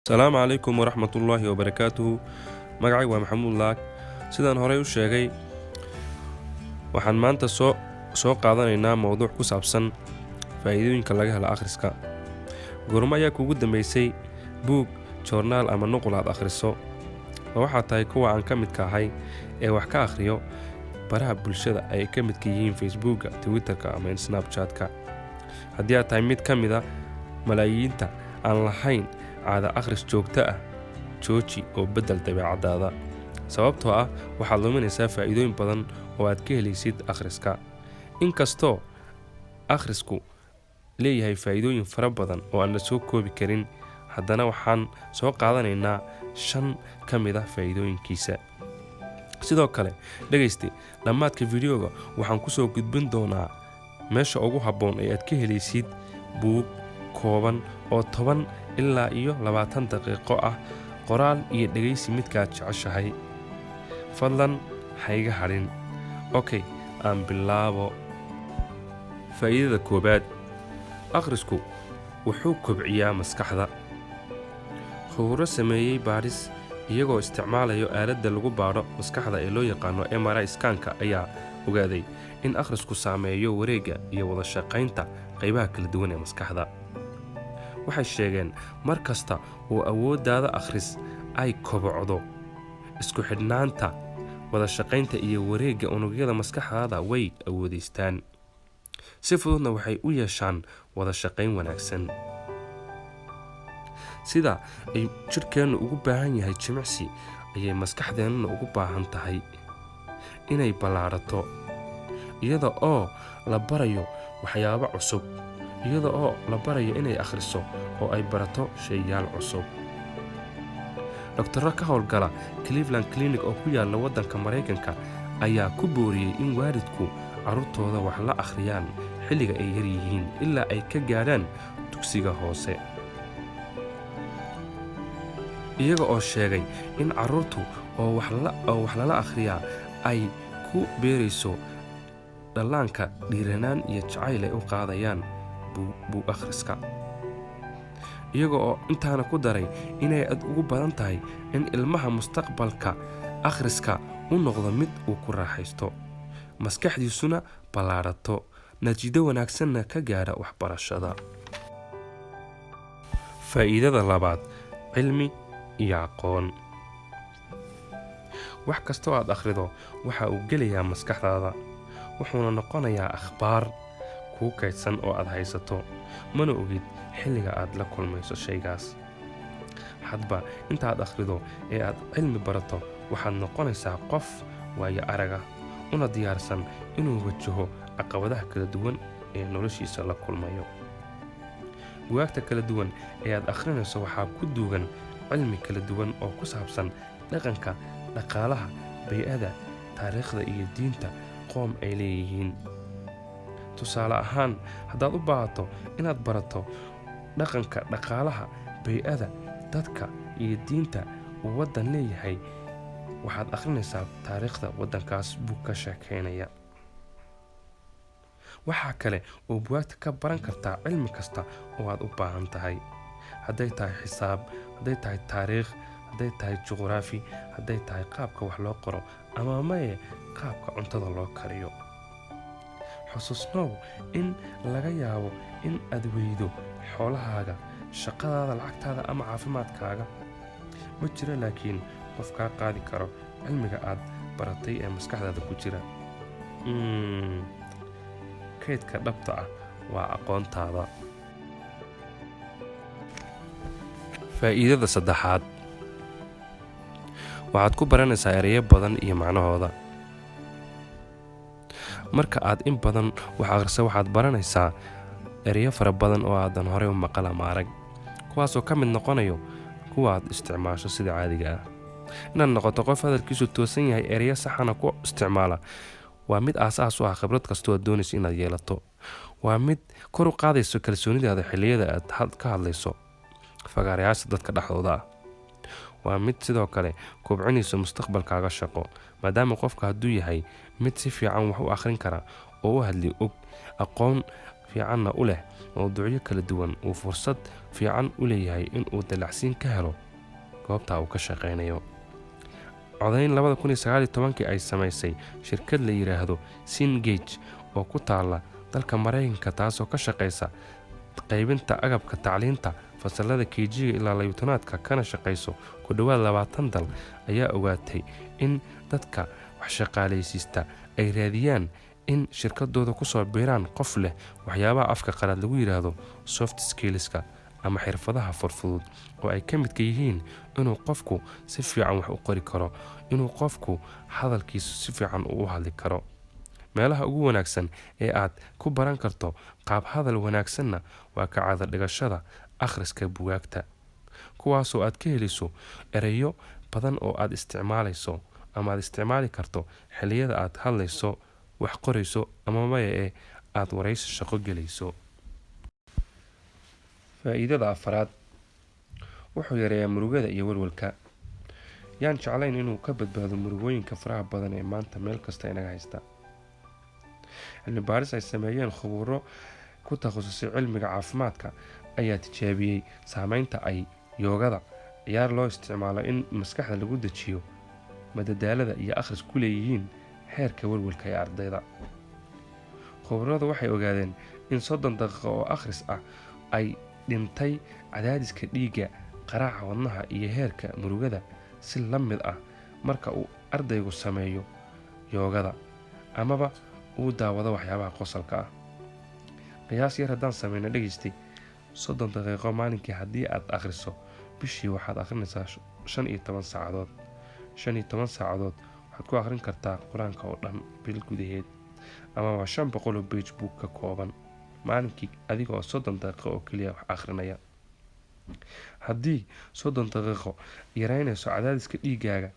asalaamu calaykum waraxmatullaahi wabarakaatuhu. magacay waa maxamuud laag. sidaan horey u sheegay, waxaan maanta soo qaadanaynaa mowduuc ku saabsan faa'iidooyinka laga helo akhriska. goormo ayaa kuugu dambaysay buug, joornaal ama nuqul aad akhriso? ma waxaa tahay kuwa aan ka midka ahay ee wax ka akhriyo baraha bulshada ay ka midka yihiin facebooka, twitterka ama snapchatka? haddii aad tahay mid ka mida malaayiinta aan lahayn caada akhris joogto ah, jooji oo beddel dabeecadaada, sababtoo ah waxaad luminaysaa faa'iidooyin badan oo aad ka helaysid akhriska. inkastoo akhrisku leeyahay faa'iidooyin fara badan oo aan la soo koobi karin, haddana waxaan soo qaadanaynaa 5 ka mid ah faa'iidooyinkiisa. sidoo kale dhegayste, dhammaadka fideoga waxaan ku soo gudbin doonaa meesha ugu habboon ee aad ka helaysid buug kooban oo 10 ilaa iyo 20 daqiiqo ah, qoraal iyo dhegaysi midkaad jeceshahay. fadlan hayga hadhin. okay, aan bilaabo. faa'iidada koobaad, akhrisku wuxuu kobciyaa maskaxda. khuburo sameeyey baadhis iyagoo isticmaalayo aaladda lagu baadho maskaxda ee loo yaqaano MRI scanka ayaa ogaaday in akhrisku saameeyo wareegga iyo wada shaqaynta qaybaha kala duwan ee maskaxda. waxay sheegeen mar kasta oo awooddaada akhris ay kobocdo, isku xidhnaanta, wada shaqaynta iyo wareegga unugyada maskaxdaada way awoodaystaan. si fududna waxay u yeeshaan wada shaqayn wanaagsan. sida ay jidhkeennu ugu baahan yahay jimicsi ayay maskaxdeennuna ugu baahan tahay inay ballaadhato, iyada oo la barayo waxyaabo cusub, iyada oo la barayo inay akhriso oo ay barato shayyaal cusub. dhaktarro ka howlgala Cleveland Clinic oo ku yaalla waddanka Maraykanka ayaa ku booriyey in waalidku carruurtooda wax la akhriyaan xilliga ay yar yihiin ilaa ay ka gaadhaan dugsiga hoose, iyaga oo sheegay in carruurtu oo wax lala akhriyaa ay ku beerayso dhallaanka dhiiranaan iyo jacayl ay u qaadayaan buug akhriska, iyaga oo intaana ku daray inay ugu badan tahay in ilmaha mustaqbalka akhriska u noqdo mid uu ku raaxaysto, maskaxdiisuna ballaadhato, natiijo wanaagsanna ka gaadha waxbarashada. faa'iidada labaad, cilmi iyo aqoon. wax kastoo aad akhrido waxa uu gelayaa maskaxdaada, wuxuuna noqonayaa akhbaar kuu kaydsan oo aad haysato, mana ogid xilliga aad la kulmayso shaygaas. hadba intaaad akhrido ee aad cilmi barato, waxaad noqonaysaa qof waayo araga, una diyaarsan inuu wajaho caqabadaha kala duwan ee noloshiisa la kulmayo. bugaagta kala duwan ee aad akhrinayso waxaa ku duugan cilmi kala duwan oo ku saabsan dhaqanka, dhaqaalaha, bay'ada, taariikhda iyo diinta qoom ay leeyihiin. tusaale ahaan, haddaad u baahato inaad barato dhaqanka, dhaqaalaha, bay'ada, dadka iyo diinta uu waddan leeyahay, waxaad akhrinaysaa taariikhda waddankaas buug ka sheekaynaya. waxaa kale oo bugaagta ka baran kartaa cilmi kasta oo aad u baahan tahay, hadday tahay xisaab, hadday tahay taariikh, hadday tahay juqraafi, hadday tahay qaabka wax loo qoro ama maye qaabka cuntada loo kariyo. xusuusnow in laga yaabo in aad weydo xoolahaaga, shaqadaada, lacagtaada ama caafimaadkaaga. ma jiro laakiin qof kaa qaadi karo cilmiga aad baratay ee maskaxdaada ku jira. kaydka dhabta ah waa aqoontaada. faa'iidada saddexaad, waxaad ku baranaysaa ereyo badan iyo macnahooda. marka aad in badan wax akhriso, waxaad baranaysaa ereyo fara badan oo aadan horey u maqal ama arag, kuwaasoo ka mid noqonayo kuwa aad isticmaasho sida caadiga ah. inaad noqoto qof hadalkiisu toosan yahay, ereyo saxana ku isticmaala, waa mid aasaas u ah khibrad kastoo aad doonayso inaad yeelato. waa mid kor u qaadayso kalsoonidaada xilliyada aad ka hadlayso fagaarayaasha dadka dhexdooda ah. waa mid sidoo kale kobcinayso mustaqbalkaaga shaqo, maadaama qofka hadduu yahay mid si fiican wax u akhrin kara oo u hadli og, aqoon fiicanna u leh mowduucyo kala duwan, uu fursad fiican u leeyahay inuu dalacsiin ka helo goobta uu ka shaqaynayo. codayn 2019 ay samaysay shirkad la yiraahdo Cengage oo ku taala dalka Mareykanka, taasoo ka shaqeysa qaybinta agabka tacliinta fasalada KG ilaa 12 kana shaqeyso ku dhawaad 20 dal, ayaa ogaatay in dadka wax shaqaaleysiista ay raadiyaan in shirkadooda ku soo biiraan qof leh waxyaabaha afka qalaad lagu yiraahdo soft skillska ama xirfadaha fudud oo ay ka mid yihiin inuu qofku si fiican wax u qori karo, inuu qofku hadalkiisa si fiican u hadli karo. meelaha ugu wanaagsan ee aad ku baran karto qaab hadal wanaagsanna waa ka caado dhigashada akhriska buugaagta, kuwaasoo aad ka heliso erayo badan oo aad isticmaalayso ama aad isticmaali karto xilliyada aad hadlayso, wax qorayso ama maya aad waraysi shaqo gelayso. faa'iidada afraad, wuxuu yareeyaa murugada iyo walwalka. yaan jeclayn inuu ka badbaado murugooyinka faraha badan ee maanta meel kasta inaga haysta. cilmi baaris ay sameeyeen khuburo ku takhasusay cilmiga caafimaadka ayaa tijaabiyey saameynta ay yoogada, ciyaar loo isticmaalo in maskaxda lagu dejiyo, madadaalada iyo akhris ku leeyihiin heerka walwalka ee ardayda. khuburadu waxay ogaadeen in 30 daqiiqo oo akhris ah ay dhintay cadaadiska dhiigga, qaraaca wadnaha iyo heerka murugada si la mid ah marka uu ardaygu sameeyo yoogada amaba uu daawado waxyaabaha qosolka ah. qiyaas yar haddaan sameyno dhageystay 30 daqiiqo maalinkii haddii aad akhriso bishii waxaad akhrinaysaa 15 saacadood. 15 saacadood waxaad ku akhrin kartaa quraanka oo dhan bil gudaheed, ama 500 page book ka kooban maalinkii adigoo 30 daqiiqo oo kaliya wax akhrinaya. haddii 30 daqiiqo yaraynayso cadaadiska dhiiggaaga,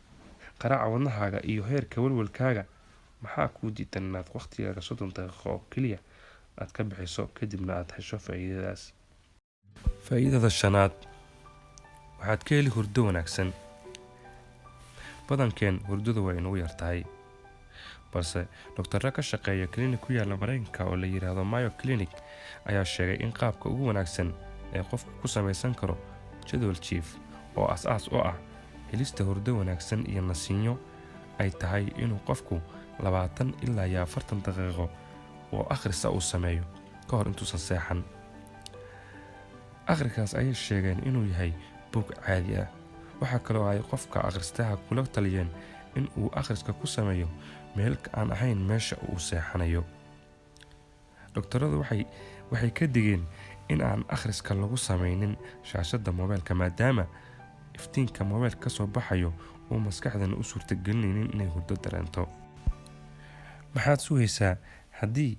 qaraaca wadnahaaga iyo heerka walwalkaaga, maxaa kuu diidan inaad waqtigaaga 30 daqiiqo oo kaliya aad ka bixiso kadibna aad hesho faa'iidadaas. faa'iidada shanaad, waxaad ka heli hurdo wanaagsan. badankeen hurdadu way inagu yartahay, balse dhaktarra ka shaqeeya klinik ku yaala Mareykanka oo la yiraahdo Mayo Clinic ayaa sheegay in qaabka ugu wanaagsan ee qofku ku samaysan karo jadwal jiif oo asaas u ah helista hurdo wanaagsan iyo nasiinyo ay tahay inuu qofku 20 ilaa 40 daqiiqo oo akhrisa uu sameeyo ka hor intuusan seexan. akhriskaas ayay sheegeen inuu yahay buug caadi ah. waxaa kaloo ay qofka akhristaha kula taliyeen in uu akhriska ku sameeyo meel aan ahayn meesha uu seexanayo. dhaktaradu waxay ka digeen in aan akhriska lagu sameynin shaashada moobilka, maadaama iftiinka moobilka ka soo baxayo uu maskaxdana u suurtagelinaynin inay hurdo dareento. maxaad sugaysaa? haddii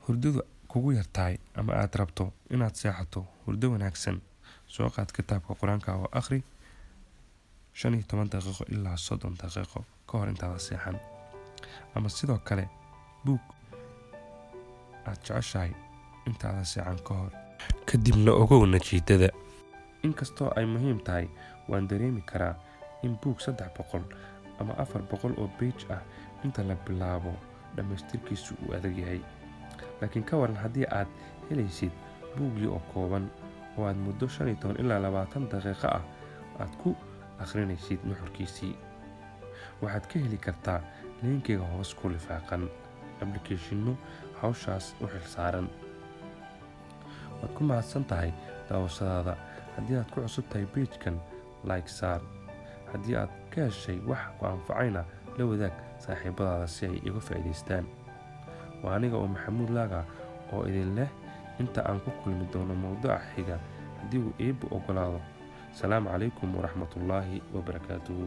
hurdadu kugu yartahay ama aad rabto inaad seexato hurdo wanaagsan, soo qaad kitaabka quraanka oo akhri 15 daqiiqo ilaa 30 daqiiqo ka hor intaad seexan, ama sidoo kale buug aad jeceshahay intaad seexan ka hor, kadibna ogow natiijada. inkastoo ay muhiim tahay, waan dareemi karaa in buug 300 ama 400 oo page ah inta la bilaabo dhamaystirkiisu uu adag yahay. laakiin ka waran haddii aad helaysid buugii oo kooban oo aad muddo 15 ilaa 20 daqiiqo ah aad ku akhrinaysid nuxurkiisii. waxaad ka heli kartaa linkeyga hoos ku lifaaqan applicationno hawshaas u xilsaaran. waad ku mahadsan tahay daawashadaada. haddii aad ku cusub tahay page-kan, like saar. haddii aad ka heshay wax ku anfacayna la wadaag saaxiibadaada si ay iga faa'iidaystaan. waa aniga oo Maxamuud Laaga oo idin leh inta aan ku kulmi doono mowduuca xiga haddii uu Eebbe ogolaado. salaamu calaykum waraxmatullaahi wabarakaatuhu.